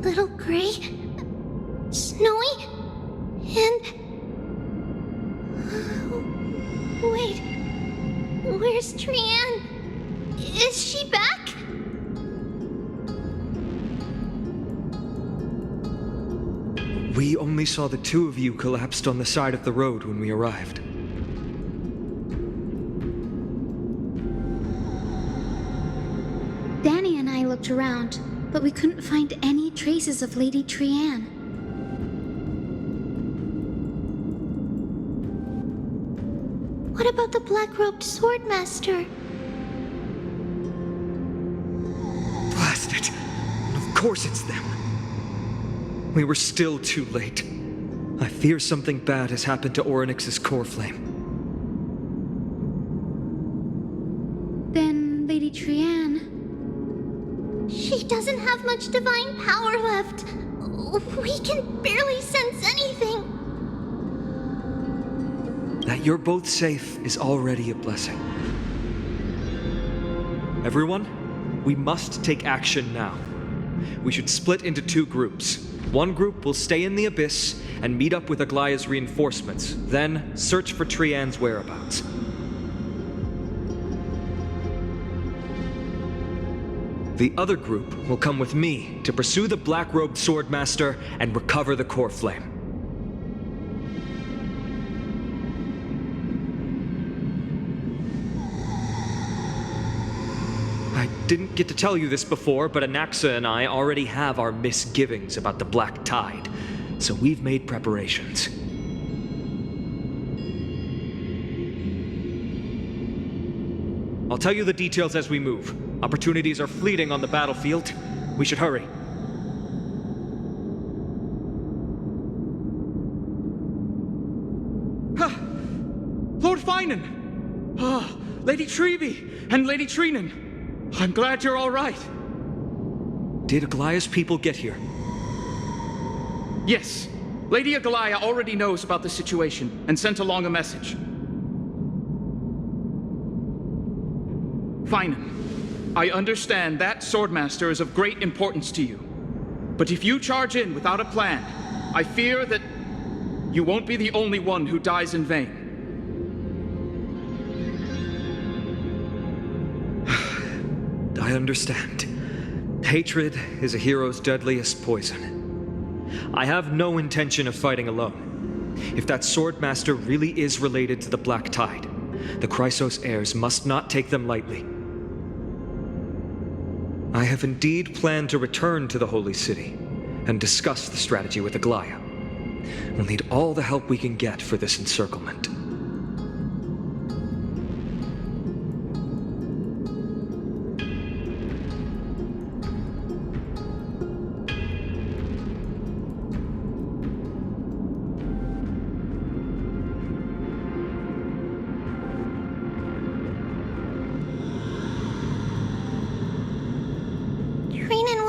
Little gray, snowy, and... Wait, where's Trianne? Is she back? We only saw the two of you collapsed on the side of the road when we arrived. Danny and I looked around, but we couldn't find any traces of Lady Trianne. What about the black-robed swordmaster? Blast it! Of course it's them. We were still too late. I fear something bad has happened to Orynyx's core flame. Then Lady Trianne... She doesn't have much divine power left. We can barely sense anything. That you're both safe is already a blessing. Everyone, we must take action now. We should split into two groups. One group will stay in the Abyss and meet up with Aglaya's reinforcements, then search for Trianne's whereabouts. The other group will come with me to pursue the black-robed swordmaster and recover the core flame. I didn't get to tell you this before, but Anaxa and I already have our misgivings about the Black Tide, so we've made preparations. I'll tell you the details as we move. Opportunities are fleeting on the battlefield. We should hurry. Lord Finan! Lady Treby and Lady Trinan. I'm glad you're all right. Did Aglaya's people get here? Yes. Lady Aglaya already knows about the situation and sent along a message. Finan, I understand that Swordmaster is of great importance to you. But if you charge in without a plan, I fear that you won't be the only one who dies in vain. I understand. Hatred is a hero's deadliest poison. I have no intention of fighting alone. If that Swordmaster really is related to the Black Tide, the Chrysos heirs must not take them lightly. I have indeed planned to return to the Holy City and discuss the strategy with Aglaya. We'll need all the help we can get for this encirclement.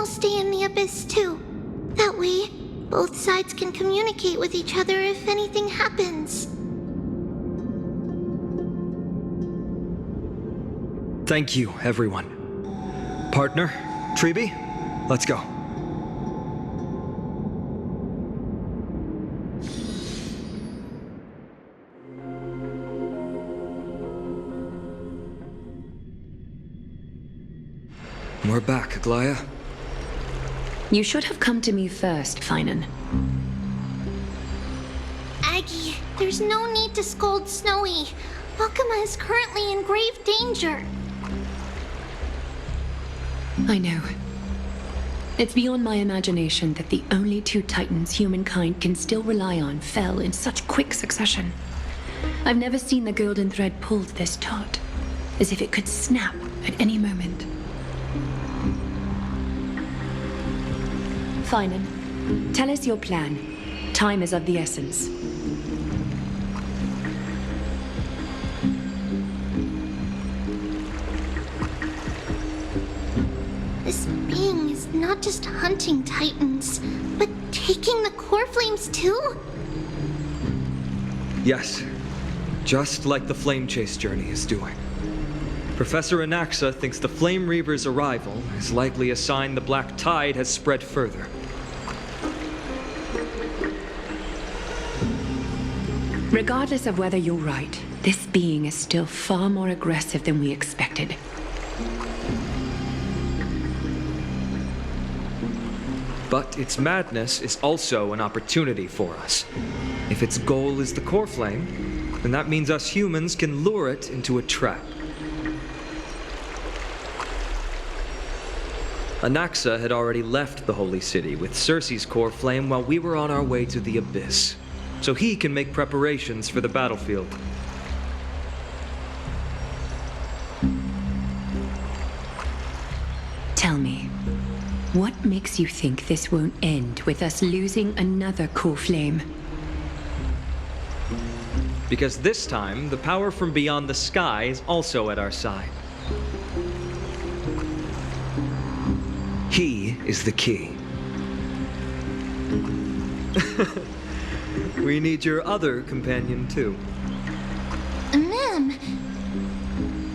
Stay in the Abyss too. That way, both sides can communicate with each other if anything happens. Thank you, everyone. Partner, Treby, let's go. We're back, Aglaya. You should have come to me first, Finan. Aggie, there's no need to scold Snowy. Akuma is currently in grave danger. I know. It's beyond my imagination that the only two titans humankind can still rely on fell in such quick succession. I've never seen the golden thread pulled this taut, as if it could snap at any moment. Finan, tell us your plan. Time is of the essence. This being is not just hunting titans, but taking the core flames too? Yes, just like the Flame Chase journey is doing. Professor Anaxa thinks the Flame Reaver's arrival is likely a sign the Black Tide has spread further. Regardless of whether you're right, this being is still far more aggressive than we expected. But its madness is also an opportunity for us. If its goal is the core flame, then that means us humans can lure it into a trap. Anaxa had already left the Holy City with Cersei's core flame while we were on our way to the Abyss, so he can make preparations for the battlefield. Tell me, what makes you think this won't end with us losing another core flame? Because this time, the power from beyond the sky is also at our side. He is the key. We need your other companion, too. Ma'am,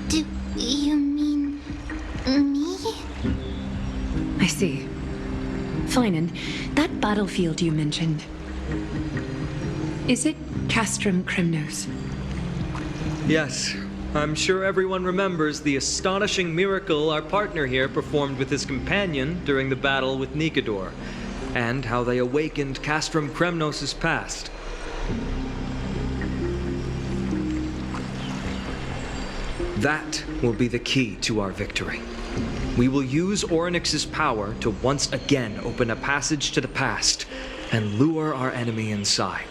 do you mean me? I see. Finan, that battlefield you mentioned. Is it Castrum Kremnos? Yes, I'm sure everyone remembers the astonishing miracle our partner here performed with his companion during the battle with Nikador, and how they awakened Castrum Kremnos' past. That will be the key to our victory. We will use Orynyx's power to once again open a passage to the past and lure our enemy inside.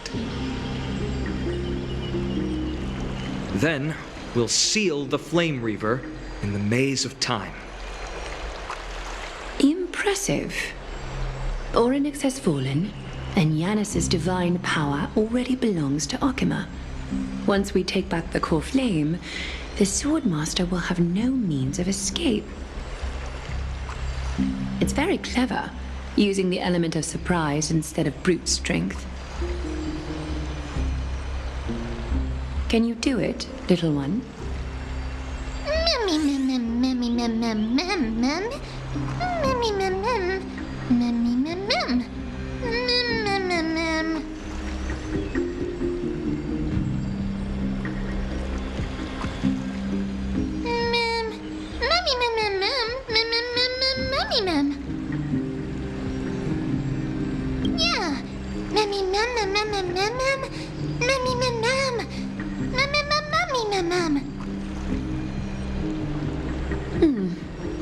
Then, we'll seal the Flame Reaver in the maze of time. Impressive. Orynyx has fallen, and Yanis's divine power already belongs to Akuma. Once we take back the core flame, the Swordmaster will have no means of escape. It's very clever, using the element of surprise instead of brute strength. Can you do it, little one?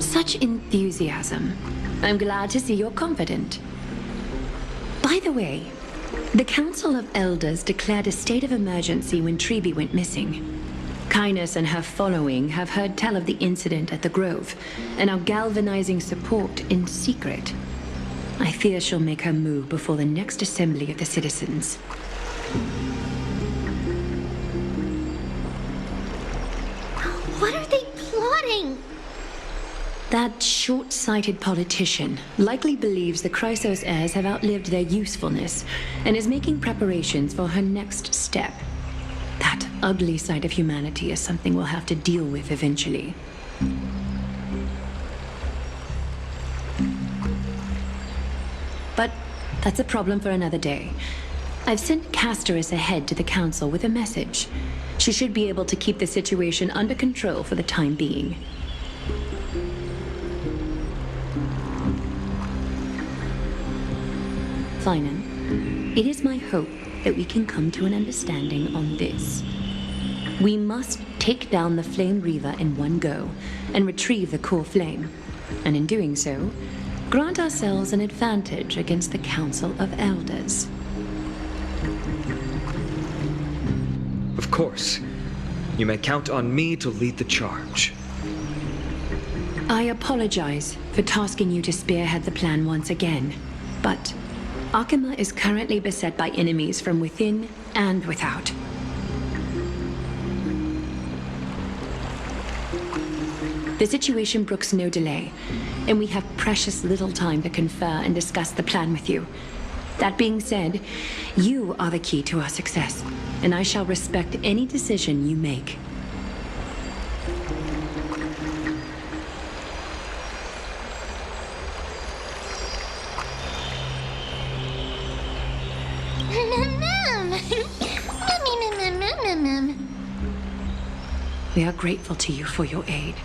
Such enthusiasm. I'm glad to see you're confident. By the way, the Council of Elders declared a state of emergency when Treeby went missing. Kainos and her following have heard tell of the incident at the Grove and are galvanizing support in secret. I fear she'll make her move before the next assembly of the citizens. What are they plotting? That short-sighted politician likely believes the Chrysos heirs have outlived their usefulness and is making preparations for her next step. That ugly side of humanity is something we'll have to deal with eventually. But that's a problem for another day. I've sent Casterus ahead to the council with a message. She should be able to keep the situation under control for the time being. Finan, it is my hope that we can come to an understanding on this. We must take down the Flame Reaver in one go and retrieve the core flame. And in doing so, grant ourselves an advantage against the Council of Elders. Of course. You may count on me to lead the charge. I apologize for tasking you to spearhead the plan once again, but Akima is currently beset by enemies from within and without. The situation brooks no delay, and we have precious little time to confer and discuss the plan with you. That being said, you are the key to our success, and I shall respect any decision you make. We are grateful to you for your aid,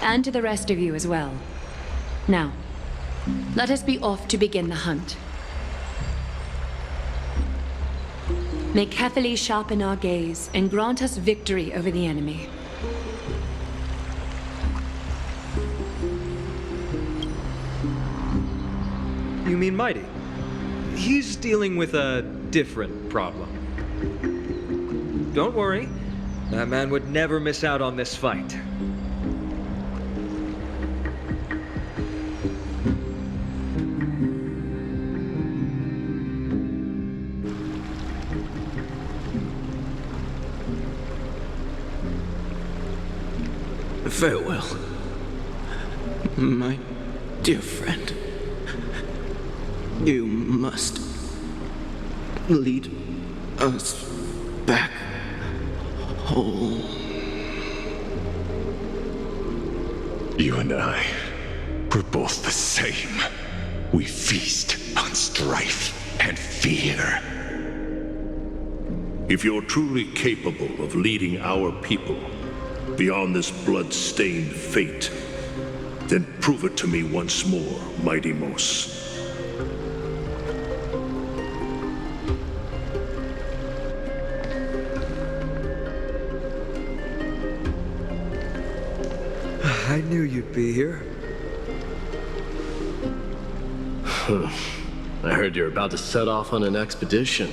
and to the rest of you as well. Now, let us be off to begin the hunt. May carefully sharpen our gaze and grant us victory over the enemy. You mean Mighty? He's dealing with a different problem. Don't worry. That man would never miss out on this fight. Farewell, my dear friend. You must lead us back home. You and I, we're both the same. We feast on strife and fear. If you're truly capable of leading our people beyond this blood-stained fate, then prove it to me once more, Mighty Mos. I knew you'd be here. I heard you're about to set off on an expedition.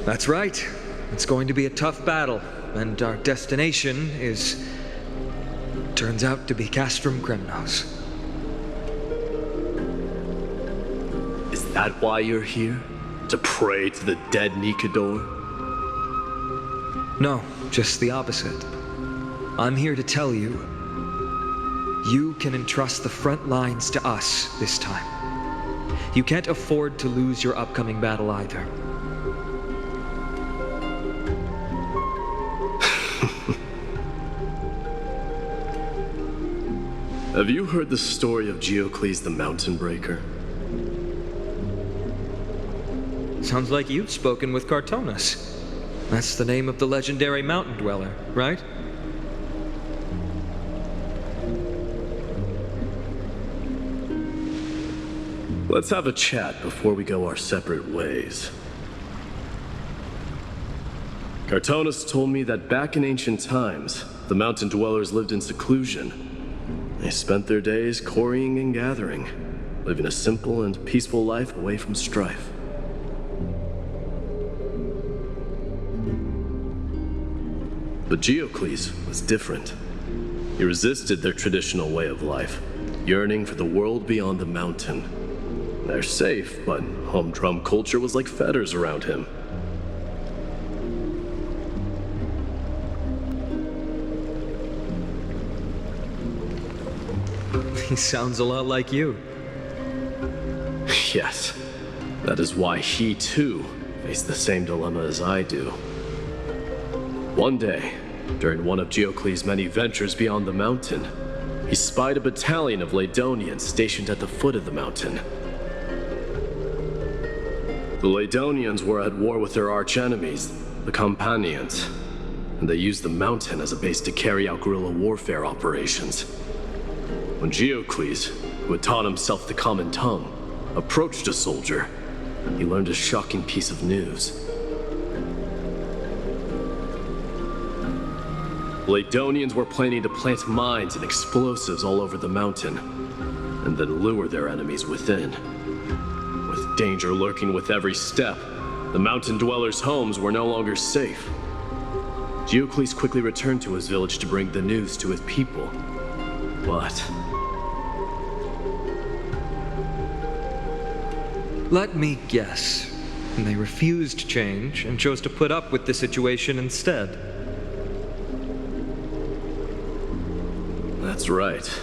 That's right. It's going to be a tough battle, and our destination turns out to be Castrum Kremnos. Is that why you're here? To pray to the dead Nikador? No, just the opposite. I'm here to tell you, you can entrust the front lines to us this time. You can't afford to lose your upcoming battle either. Have you heard the story of Geocles the Mountain Breaker? Sounds like you've spoken with Cartonus. That's the name of the legendary mountain dweller, right? Let's have a chat before we go our separate ways. Cartonus told me that back in ancient times, the mountain dwellers lived in seclusion. They spent their days quarrying and gathering, living a simple and peaceful life away from strife. But Geocles was different. He resisted their traditional way of life, yearning for the world beyond the mountain. They're safe, but humdrum culture was like fetters around him. He sounds a lot like you. Yes, that is why he too faced the same dilemma as I do. One day, during one of Geocles' many ventures beyond the mountain, he spied a battalion of Ladonians stationed at the foot of the mountain. The Ladonians were at war with their arch-enemies, the Companions, and they used the mountain as a base to carry out guerrilla warfare operations. When Geocles, who had taught himself the common tongue, approached a soldier, he learned a shocking piece of news. Ladonians were planning to plant mines and explosives all over the mountain, and then lure their enemies within. With danger lurking with every step, the mountain dwellers' homes were no longer safe. Geocles quickly returned to his village to bring the news to his people. But let me guess. They refused change and chose to put up with the situation instead. that's right.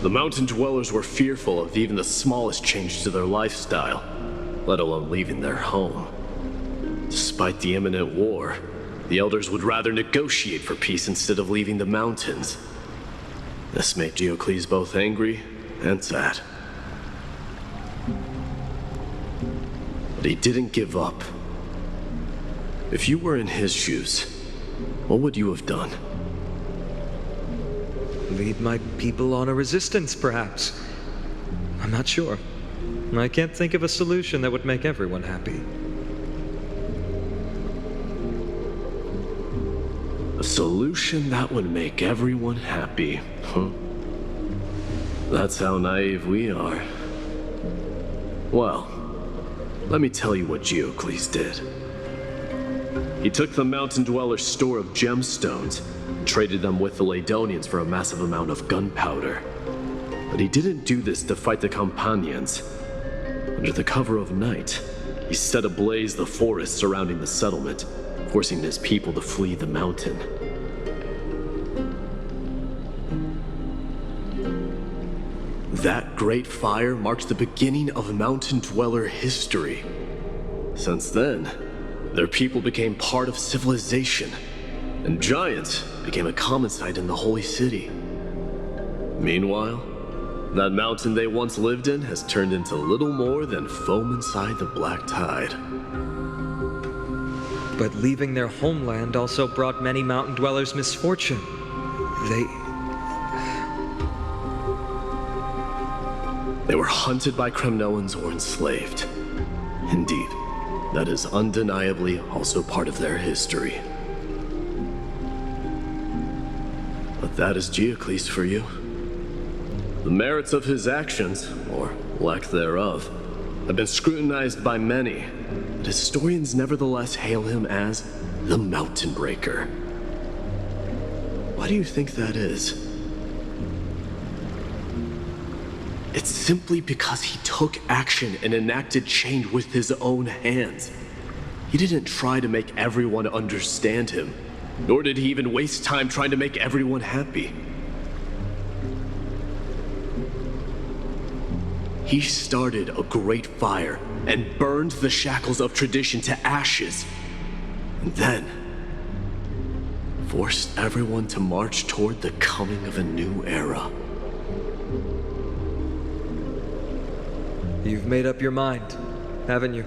The mountain dwellers were fearful of even the smallest change to their lifestyle, let alone leaving their home. Despite the imminent war, the elders would rather negotiate for peace instead of leaving the mountains. This made Geocles both angry and sad. But he didn't give up. If you were in his shoes, what would you have done? Lead my people on a resistance, perhaps. I'm not sure. I can't think of a solution that would make everyone happy. A solution that would make everyone happy, huh? That's how naive we are. Well, let me tell you what Geocles did. He took the mountain dwellers' store of gemstones and traded them with the Ladonians for a massive amount of gunpowder. But he didn't do this to fight the Companions. Under the cover of night, he set ablaze the forest surrounding the settlement, forcing his people to flee the mountain. That great fire marked the beginning of mountain dweller history. Since then, their people became part of civilization, and giants became a common sight in the holy city. Meanwhile, that mountain they once lived in has turned into little more than foam inside the black tide. But leaving their homeland also brought many mountain dwellers misfortune. They were hunted by Kremnoans or enslaved. Indeed, that is undeniably also part of their history. But that is Geocles for you. The merits of his actions, or lack thereof, have been scrutinized by many, but historians nevertheless hail him as the Mountain Breaker. Why do you think that is? It's simply because he took action and enacted change with his own hands. He didn't try to make everyone understand him, nor did he even waste time trying to make everyone happy. He started a great fire and burned the shackles of tradition to ashes, and then forced everyone to march toward the coming of a new era. You've made up your mind, haven't you?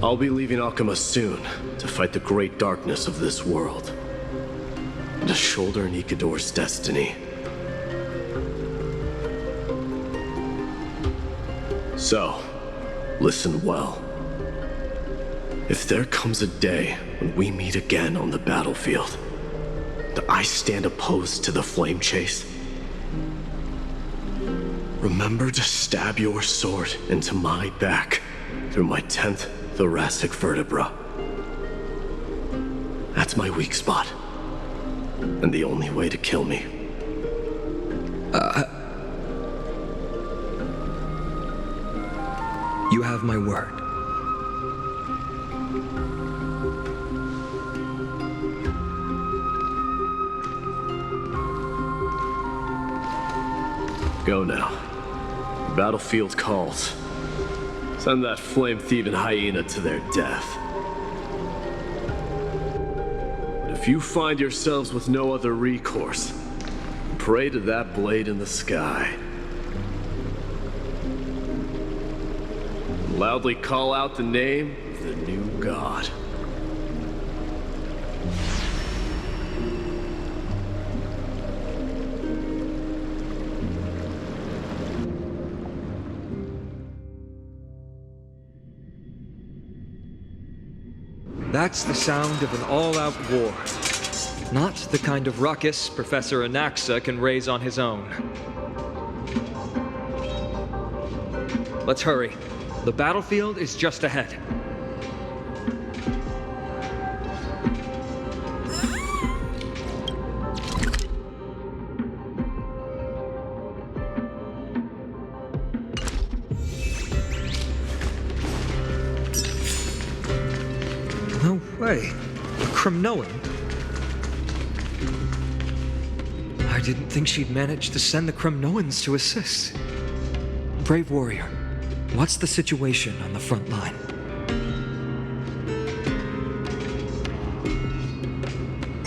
I'll be leaving Alchema soon to fight the great darkness of this world, and to shoulder Nikador's destiny. So, listen well. If there comes a day when we meet again on the battlefield, that I stand opposed to the flame chase, remember to stab your sword into my back through my 10th thoracic vertebra. That's my weak spot, and the only way to kill me. You have my word. Go now. The battlefield calls. Send that flame-thieving hyena to their death. But if you find yourselves with no other recourse, pray to that blade in the sky. And loudly call out the name of the new god. That's the sound of an all-out war. Not the kind of ruckus Professor Anaxa can raise on his own. Let's hurry. The battlefield is just ahead. No way. A Kremnoan? I didn't think she'd manage to send the Kremnoans to assist. Brave warrior, what's the situation on the front line?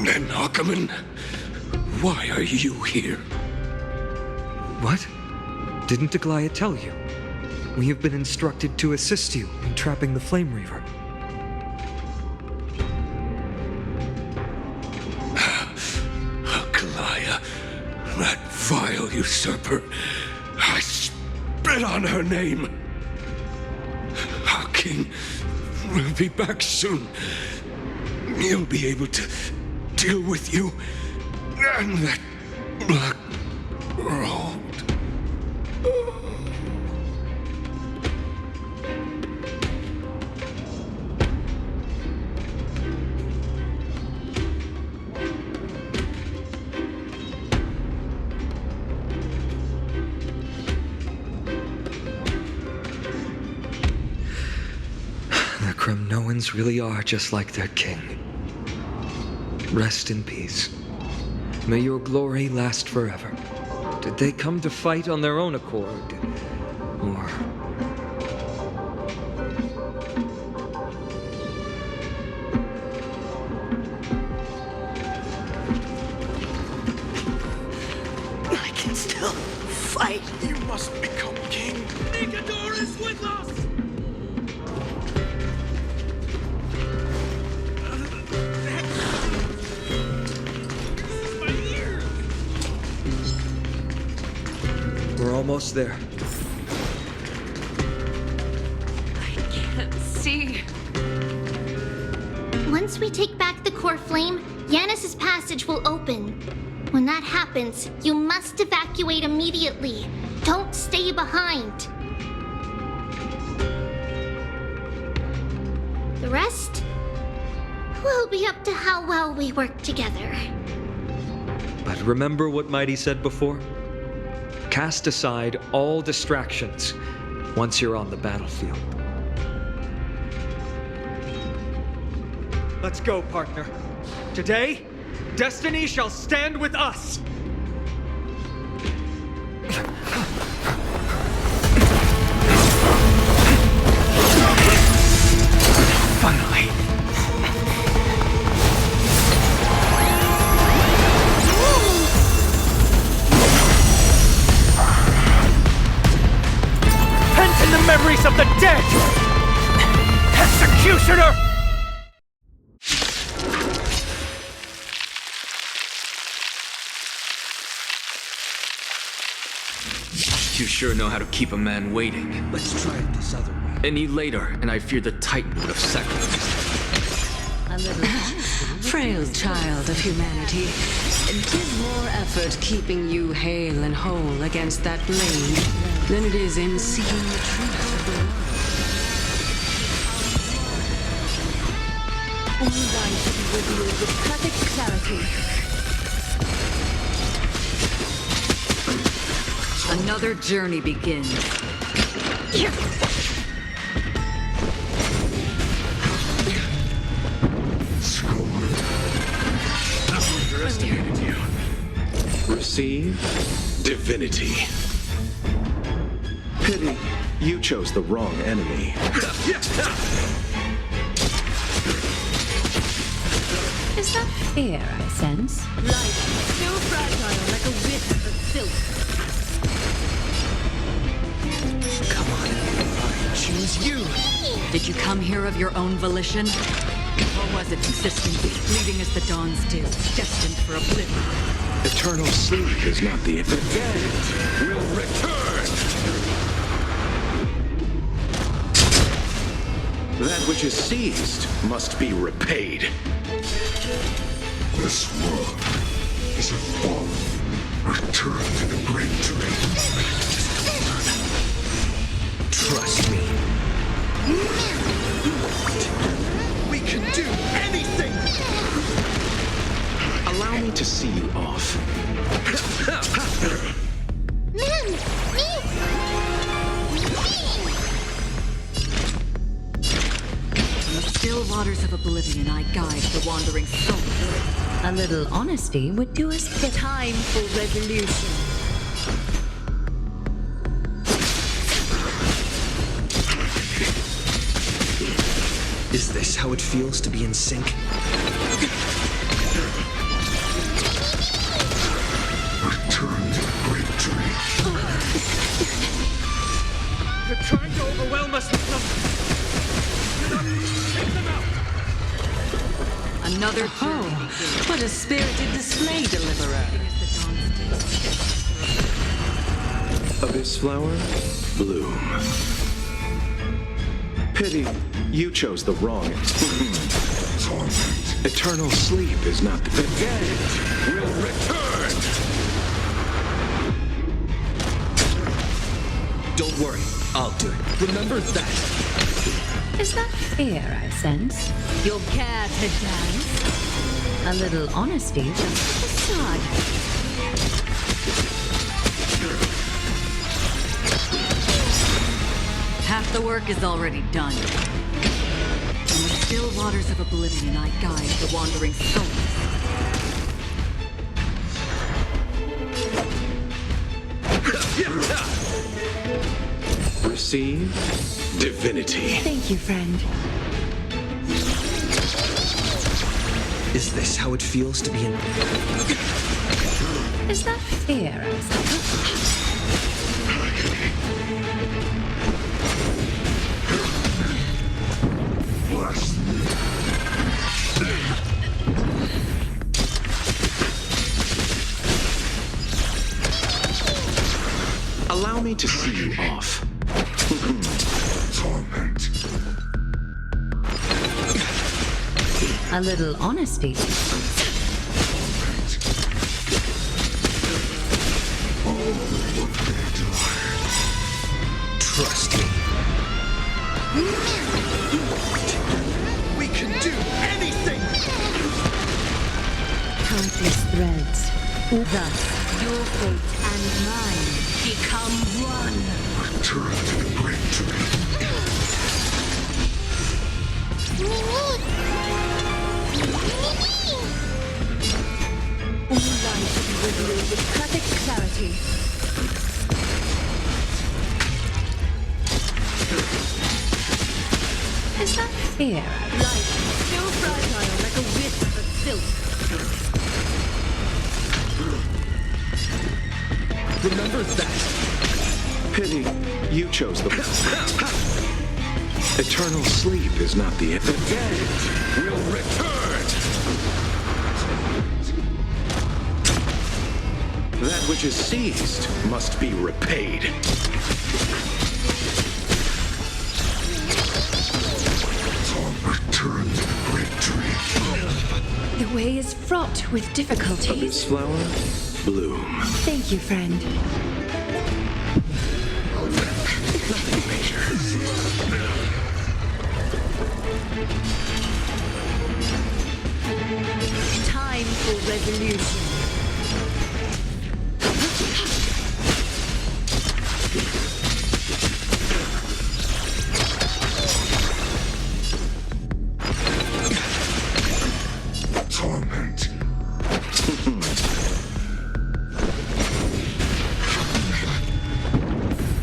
And Ackerman, why are you here? What? Didn't Deglaya tell you? We have been instructed to assist you in trapping the Flame Reaver. That vile usurper. I spit on her name. Our king will be back soon. He'll be able to deal with you and that black road. The Kremnoans really are just like their king. Rest in peace. May your glory last forever. Did they come to fight on their own accord? Or... I can still fight. You must become king. Nigador is with us! We're almost there. I can't see. Once we take back the core flame, Yanis's passage will open. When that happens, you must evacuate immediately. Don't stay behind. The rest will be up to how well we work together. But remember what Mighty said before? Cast aside all distractions once you're on the battlefield. Let's go, partner. Today, destiny shall stand with us! Finally! Pent in the memories of the dead! Executioner! You sure know how to keep a man waiting. Let's try it this other way. Any later, and I fear the Titan would have sacrificed. A little frail child of humanity. 'Tis more effort keeping you hale and whole against that blade than it is in seeking the truth of the world. Only one should be revealed with perfect clarity. Another journey begins. Underestimated you. Receive divinity. Pity you chose the wrong enemy. Is that fear I sense? Life, so fragile like a wisp of silk. Come on, I choose you. Did you come here of your own volition? Or was it insistently fleeting as the dawn's dew, destined for oblivion? Eternal sleep is not the Dead will return. That That which is seized must be repaid. This world is a fall. Return to the great dream. Trust me. We can do anything! Allow me to see you off. In the still waters of oblivion, I guide the wandering souls. A little honesty would do us good. Time for resolution. Is this how it feels to be in sync? Return to the great dream. They're trying to overwhelm us with them. Take them out! Another Oh, what a spirited display, Deliverer. Abyss flower, bloom. Pity, you chose the wrong. Eternal sleep is not the dead will return. Don't worry, I'll do it. Remember that. Is that fear I sense? You'll care to dance? A little honesty, just a facade. Half the work is already done. In the still waters of oblivion, I guide the wandering souls. Receive divinity. Thank you, friend. Is this how it feels to be in... Is that fear I sense? Allow me to see you off. Torment. A little honesty. Trust me. We can do anything! Countless threads. Thus, your fate and mine become one. Return to the great dream. All life will be revealed with perfect clarity. Is that fear? Life still fragile like a wisp of silk. Remember that. Pity, you chose the... Eternal sleep is not the end. The dead will return. That which is seized must be repaid. Return to the great dream. The way is fraught with difficulties. Abyss flower, bloom. Thank you, friend. Nothing major. Time for resolution. Torment.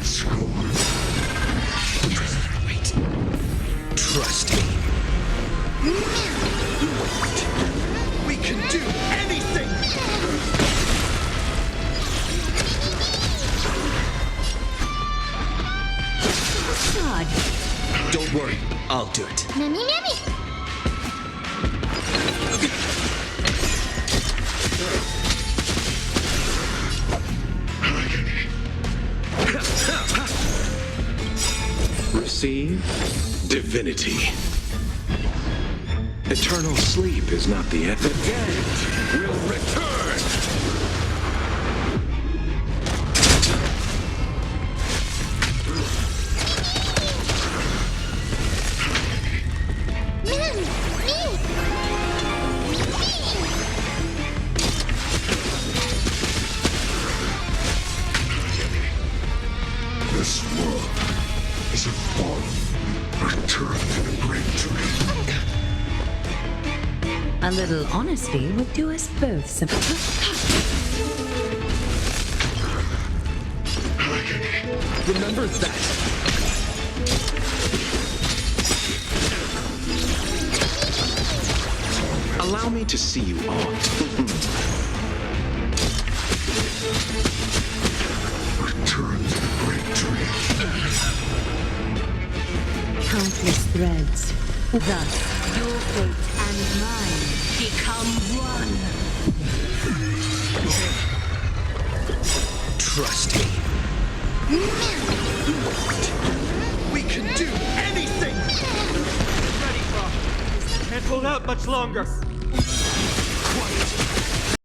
Scorn. Wait. Trust me. We can do anything! God. Don't worry, I'll do it. Mimi, Mimi! Receive divinity. Eternal sleep is not the end. The dead will return! This world is a fallen, return to the great dream. A little honesty would do us both some. Remember that. Allow me to see you all. Return to the great dream. Countless threads. Thus, your fate and mine become one. Trust me. We can do anything! Can't hold out much longer.